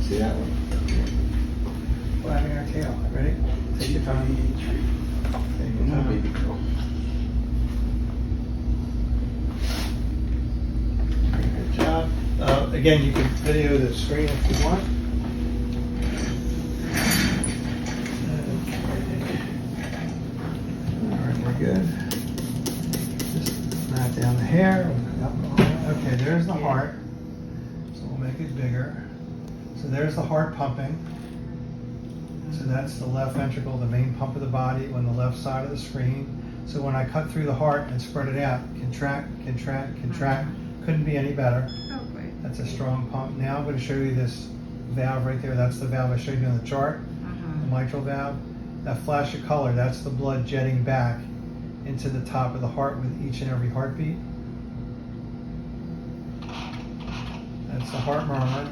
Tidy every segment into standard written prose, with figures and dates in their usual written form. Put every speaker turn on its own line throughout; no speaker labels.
See that one?
Flattening our tail. Ready? Take your time. Take your
No,
time.
baby girl.
Good job. Again, you can video the screen if you want. Alright, we're good. Just mat down the hair. Okay, there's the heart. So we'll make it bigger. So there's the heart pumping. So that's the left ventricle, the main pump of the body on the left side of the screen. So when I cut through the heart and spread it out, contract, contract, contract, couldn't be any better.
Oh, great.
That's a strong pump. Now I'm going to show you this valve right there. That's the valve I showed you on the chart, the mitral valve. That flash of color, that's the blood jetting back into the top of the heart with each and every heartbeat. That's the heart murmur.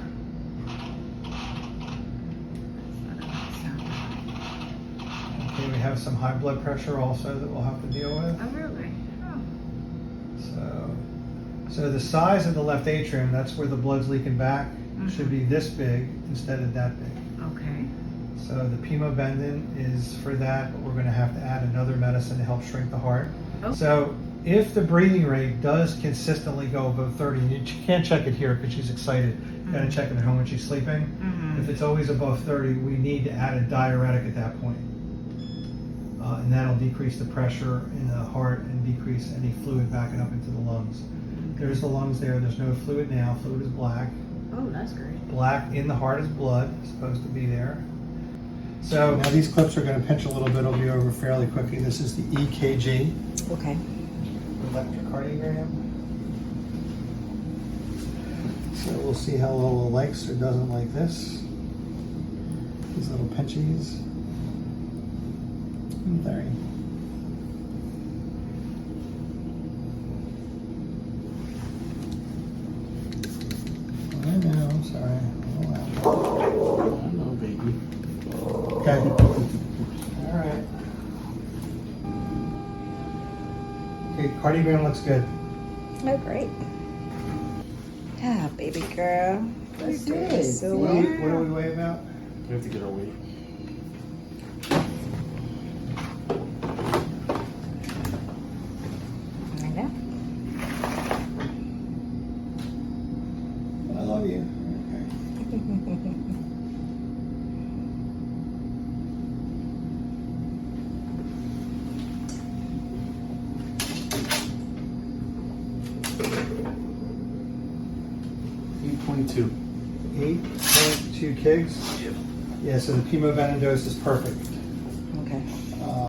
Okay, we have some high blood pressure also that we'll have to deal with.
Oh, really? Oh.
So the size of the left atrium, that's where the blood's leaking back, should be this big instead of that big.
Okay.
So the pimobendin is for that, but we're going to have to add another medicine to help shrink the heart.
Oh.
So if the breathing rate does consistently go above 30, and you can't check it here because she's excited, you got to check it at home when she's sleeping. If it's always above 30, we need to add a diuretic at that point. And that'll decrease the pressure in the heart and decrease any fluid backing up into the lungs. There's the lungs there. There's no fluid now. Fluid is black.
Oh, that's great.
Black in the heart is blood. It's supposed to be there. So now these clips are going to pinch a little bit. It'll be over fairly quickly. This is the EKG.
Okay.
Electrocardiogram. So we'll see how Lola likes or doesn't like this. These little pinchies. There. I know, I'm sorry.
I know, baby.
Okay. All right. Okay, cardiogram looks good.
Oh, great. Ah, baby girl. That's
good.
so
What
well.
do we weigh about?
We have to get our weight.
I know.
I love you. Okay.
8.2.
8.2 kgs?
Yeah.
Yeah, so the pimobendin dose is perfect.
Okay.